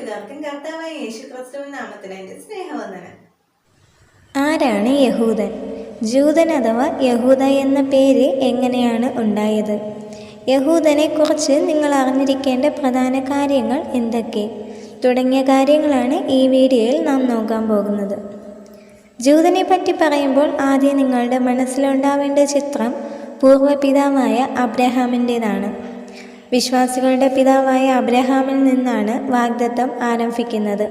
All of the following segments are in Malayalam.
കൂട്ടുകാർക്കും കർത്താവായ യേശുക്രിസ്തുവിൻ നാമത്തിൽ എൻ്റെ സ്നേഹവന്ദനം. ആരാണ് യഹൂദൻ? ജൂതൻ അഥവാ യഹൂദ എന്ന പേര് എങ്ങനെയാണ് ഉണ്ടായത്? യഹൂദനെക്കുറിച്ച് നിങ്ങൾ അറിഞ്ഞിരിക്കേണ്ട പ്രധാന കാര്യങ്ങൾ എന്തൊക്കെ തുടങ്ങിയ കാര്യങ്ങളാണ് ഈ വീഡിയോയിൽ നാം നോക്കാൻ പോകുന്നത്. ജൂതനെ പറ്റി പറയുമ്പോൾ ആദ്യം നിങ്ങളുടെ മനസ്സിലുണ്ടാവേണ്ട ചിത്രം പൂർവ്വപിതാവായ അബ്രഹാമിൻ്റേതാണ്. വിശ്വാസികളുടെ പിതാവായ അബ്രഹാമിൽ നിന്നാണ് വാഗ്ദത്തം ആരംഭിക്കുന്നത്.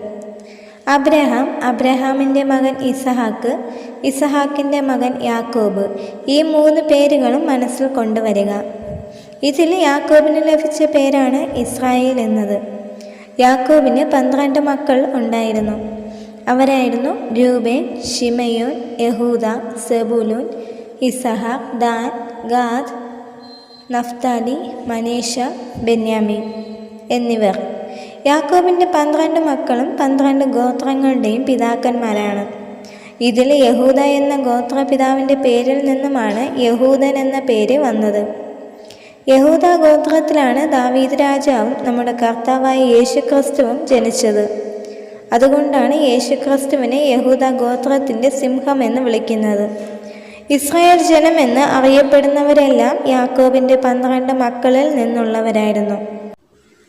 അബ്രഹാമിൻ്റെ മകൻ ഇസഹാക്ക്, ഇസഹാക്കിൻ്റെ മകൻ യാക്കോബ്, ഈ 3 പേരുകളും മനസ്സിൽ കൊണ്ടുവരിക. ഇതിൽ യാക്കോബിന് ലഭിച്ച പേരാണ് ഇസ്രായേൽ എന്നത്. യാക്കോബിന് 12 മക്കൾ ഉണ്ടായിരുന്നു. അവരായിരുന്നു രൂബേൻ, ശിമയോൻ, യഹൂദ, സെബൂലൂൻ, ഇസഹാർ, ദാൻ, ഗാദ്, നഫ്താലി, മനേശ, ബെന്യാമീൻ എന്നിവർ. യാക്കോബിൻ്റെ 12 മക്കളും 12 ഗോത്രങ്ങളുടെയും പിതാക്കന്മാരാണ്. ഇതിൽ യഹൂദ എന്ന ഗോത്രപിതാവിൻ്റെ പേരിൽ നിന്നുമാണ് യഹൂദൻ എന്ന പേര് വന്നത്. യഹൂദ ഗോത്രത്തിലാണ് ദാവീദ് രാജാവും നമ്മുടെ കർത്താവായ യേശുക്രിസ്തുവും ജനിച്ചത്. അതുകൊണ്ടാണ് യേശുക്രിസ്തുവിനെ യഹൂദ ഗോത്രത്തിൻ്റെ സിംഹം എന്ന് വിളിക്കുന്നത്. ഇസ്രായേൽ ജനം എന്ന് അറിയപ്പെടുന്നവരെല്ലാം യാക്കോബിൻ്റെ 12 മക്കളിൽ നിന്നുള്ളവരായിരുന്നു.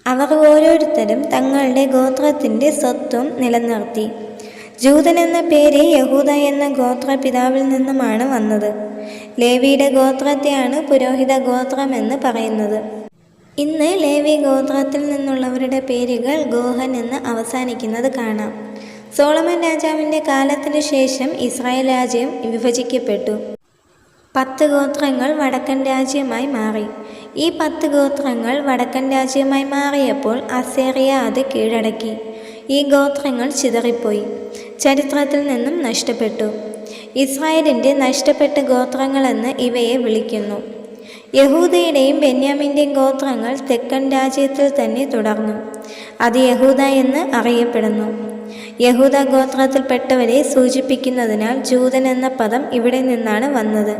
അവർ ഓരോരുത്തരും തങ്ങളുടെ ഗോത്രത്തിൻ്റെ സ്വത്വം നിലനിർത്തി. ജൂതൻ എന്ന പേര് യഹൂദ എന്ന ഗോത്രപിതാവിൽ നിന്നുമാണ് വന്നത്. ലേവിയുടെ ഗോത്രത്തെയാണ് പുരോഹിത ഗോത്രമെന്ന് പറയുന്നത്. ഇന്ന് ലേവി ഗോത്രത്തിൽ നിന്നുള്ളവരുടെ പേരുകൾ ഗോഹൻ എന്ന് അവസാനിക്കുന്നത് കാണാം. സോളമൻ രാജാവിൻ്റെ കാലത്തിനു ശേഷം ഇസ്രായേൽ രാജ്യം വിഭജിക്കപ്പെട്ടു. 10 ഗോത്രങ്ങൾ വടക്കൻ രാജ്യമായി മാറി. ഈ 10 ഗോത്രങ്ങൾ വടക്കൻ രാജ്യമായി മാറിയപ്പോൾ അസേറിയ അത് കീഴടക്കി. ഈ ഗോത്രങ്ങൾ ചിതറിപ്പോയി, ചരിത്രത്തിൽ നിന്നും നഷ്ടപ്പെട്ടു. ഇസ്രായേലിൻ്റെ നഷ്ടപ്പെട്ട ഗോത്രങ്ങളെന്ന് ഇവയെ വിളിക്കുന്നു. യഹൂദയുടെയും ബെന്യാമിൻ്റെയും ഗോത്രങ്ങൾ തെക്കൻ രാജ്യത്തിൽ തന്നെ തുടർന്നു. അത് യഹൂദ എന്ന് അറിയപ്പെടുന്നു. യഹൂദ ഗോത്രത്തിൽപ്പെട്ടവരെ സൂചിപ്പിക്കുന്നതിനാൽ ജൂതൻ എന്ന പദം ഇവിടെ നിന്നാണ് വന്നത്.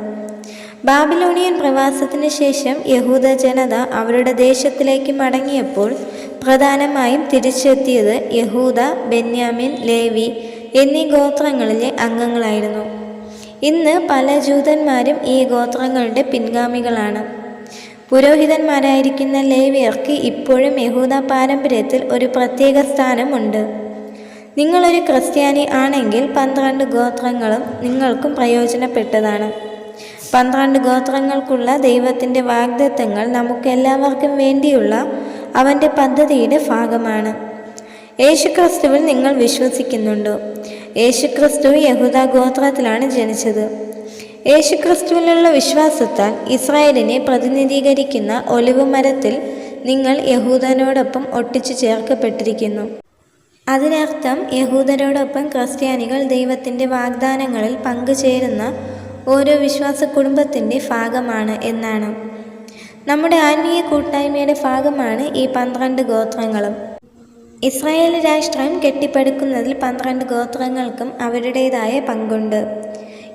ബാബിലോണിയൻ പ്രവാസത്തിന് ശേഷം യഹൂദ ജനത അവരുടെ ദേശത്തിലേക്ക് മടങ്ങിയപ്പോൾ പ്രധാനമായും തിരിച്ചെത്തിയത് യഹൂദ, ബെന്യാമിൻ, ലേവി എന്നീ ഗോത്രങ്ങളിലെ അംഗങ്ങളായിരുന്നു. ഇന്ന് പല ജൂതന്മാരും ഈ ഗോത്രങ്ങളുടെ പിൻഗാമികളാണ്. പുരോഹിതന്മാരായിരിക്കുന്ന ലേവിയർക്ക് ഇപ്പോഴും യഹൂദ പാരമ്പര്യത്തിൽ ഒരു പ്രത്യേക സ്ഥാനമുണ്ട്. നിങ്ങളൊരു ക്രിസ്ത്യാനി ആണെങ്കിൽ 12 ഗോത്രങ്ങളും നിങ്ങൾക്കും പ്രയോജനപ്പെട്ടതാണ്. 12 ഗോത്രങ്ങൾക്കുള്ള ദൈവത്തിൻ്റെ വാഗ്ദത്തങ്ങൾ നമുക്കെല്ലാവർക്കും വേണ്ടിയുള്ള അവൻ്റെ പദ്ധതിയുടെ ഭാഗമാണ്. യേശുക്രിസ്തുവിൽ നിങ്ങൾ വിശ്വസിക്കുന്നുണ്ടോ? യേശുക്രിസ്തു യഹൂദ ഗോത്രത്തിലാണ് ജനിച്ചത്. യേശുക്രിസ്തുവിലുള്ള വിശ്വാസത്താൽ ഇസ്രായേലിനെ പ്രതിനിധീകരിക്കുന്ന ഒലിവ് മരത്തിൽ നിങ്ങൾ യഹൂദനോടൊപ്പം ഒട്ടിച്ചു ചേർക്കപ്പെട്ടിരിക്കുന്നു. അതിനർത്ഥം യഹൂദരോടൊപ്പം ക്രിസ്ത്യാനികൾ ദൈവത്തിൻ്റെ വാഗ്ദാനങ്ങളിൽ പങ്കുചേരുന്ന ഓരോ വിശ്വാസ കുടുംബത്തിൻ്റെ ഭാഗമാണ് എന്നാണ്. നമ്മുടെ ആത്മീയ കൂട്ടായ്മയുടെ ഭാഗമാണ് ഈ 12 ഗോത്രങ്ങളും. ഇസ്രായേൽ രാഷ്ട്രം കെട്ടിപ്പടുക്കുന്നതിൽ 12 ഗോത്രങ്ങൾക്കും അവരുടേതായ പങ്കുണ്ട്.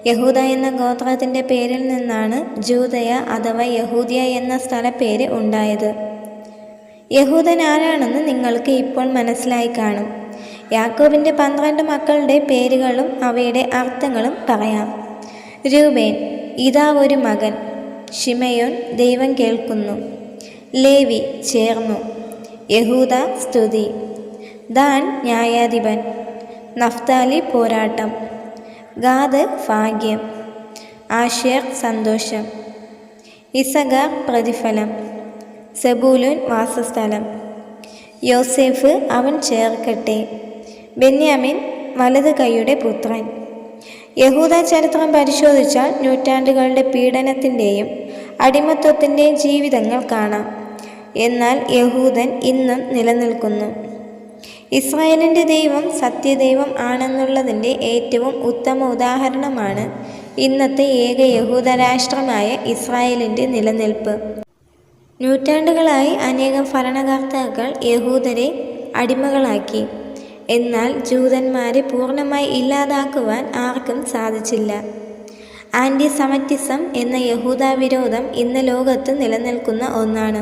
യഹൂദ എന്ന ഗോത്രത്തിൻ്റെ പേരിൽ നിന്നാണ് ജൂദയ അഥവാ യഹൂദിയ എന്ന സ്ഥലപ്പേര് ഉണ്ടായത്. യഹൂദൻ ആരാണെന്ന് നിങ്ങൾക്ക് ഇപ്പോൾ മനസ്സിലായി കാണും. യാക്കോബിൻ്റെ 12 മക്കളുടെ പേരുകളും അവയുടെ അർത്ഥങ്ങളും പറയാം. രൂബേൻ, ഇതാ ഒരു മകൻ. ശിമയോൻ, ദൈവം കേൾക്കുന്നു. ലേവി, ചേർന്നു. യഹൂദ, സ്തുതി. ദാൻ, ന്യായാധിപൻ. നഫ്താലി, പോരാട്ടം. ഗാദ്, ഭാഗ്യം. ആശേർ, സന്തോഷം. ഇസഖാർ, പ്രതിഫലം. സെബൂലൂൻ, വാസസ്ഥലം. യോസേഫ്, അവൻ ചേർക്കട്ടെ. ബെന്യാമിൻ, വലത് കൈയുടെ പുത്രൻ. യഹൂദ ചരിത്രം പരിശോധിച്ചാൽ നൂറ്റാണ്ടുകളുടെ പീഡനത്തിൻ്റെയും അടിമത്വത്തിൻ്റെയും ജീവിതങ്ങൾ കാണാം. എന്നാൽ യഹൂദൻ ഇന്നും നിലനിൽക്കുന്നു. ഇസ്രായേലിൻ്റെ ദൈവം സത്യദൈവം ആണെന്നുള്ളതിൻ്റെ ഏറ്റവും ഉത്തമ ഉദാഹരണമാണ് ഇന്നത്തെ ഏക യഹൂദ രാഷ്ട്രമായ ഇസ്രായേലിൻ്റെ നിലനിൽപ്പ്. നൂറ്റാണ്ടുകളായി അനേകം ഭരണകർത്താക്കൾ യഹൂദരെ അടിമകളാക്കി. എന്നാൽ ജൂതന്മാരെ പൂർണ്ണമായി ഇല്ലാതാക്കുവാൻ ആർക്കും സാധിച്ചില്ല. ആൻറ്റി സെമിറ്റിസം എന്ന യഹൂദ വിരോധം ഇന്ന് ലോകത്ത് നിലനിൽക്കുന്ന ഒന്നാണ്.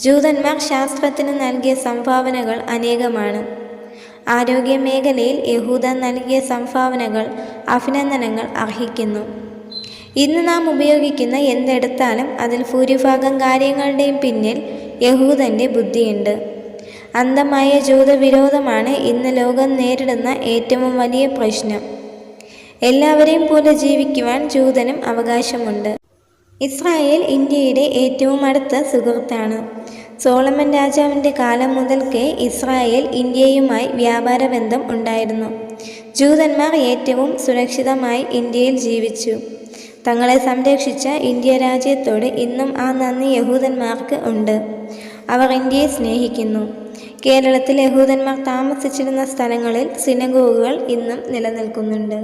ജൂതന്മാർ ശാസ്ത്രത്തിന് നൽകിയ സംഭാവനകൾ അനേകമാണ്. ആരോഗ്യ മേഖലയിൽ യഹൂദ നൽകിയ സംഭാവനകൾ അഭിനന്ദനങ്ങൾ അർഹിക്കുന്നു. ഇന്ന് നാം ഉപയോഗിക്കുന്ന എന്തെടുത്താലും അതിൽ ഭൂരിഭാഗം കാര്യങ്ങളുടെയും പിന്നിൽ യഹൂദൻ്റെ ബുദ്ധിയുണ്ട്. അന്ധമായ ജൂതവിരോധമാണ് ഇന്ന് ലോകം നേരിടുന്ന ഏറ്റവും വലിയ പ്രശ്നം. എല്ലാവരെയും പോലെ ജീവിക്കുവാൻ ജൂതനും അവകാശമുണ്ട്. ഇസ്രായേൽ ഇന്ത്യയുടെ ഏറ്റവും അടുത്ത സുഹൃത്താണ്. സോളമൻ രാജാവിൻ്റെ കാലം മുതൽക്കേ ഇസ്രായേൽ ഇന്ത്യയുമായി വ്യാപാര ബന്ധം ഉണ്ടായിരുന്നു. ജൂതന്മാർ ഏറ്റവും സുരക്ഷിതമായി ഇന്ത്യയിൽ ജീവിച്ചു. തങ്ങളെ സംരക്ഷിച്ച ഇന്ത്യ രാജ്യത്തോട് ഇന്നും ആ നന്ദി യഹൂദന്മാർക്ക് ഉണ്ട്. അവർ ഇന്ത്യയെ സ്നേഹിക്കുന്നു. കേരളത്തിൽ യഹൂദന്മാർ താമസിച്ചിരുന്ന സ്ഥലങ്ങളിൽ സിനഗോഗുകൾ ഇന്നും നിലനിൽക്കുന്നുണ്ട്.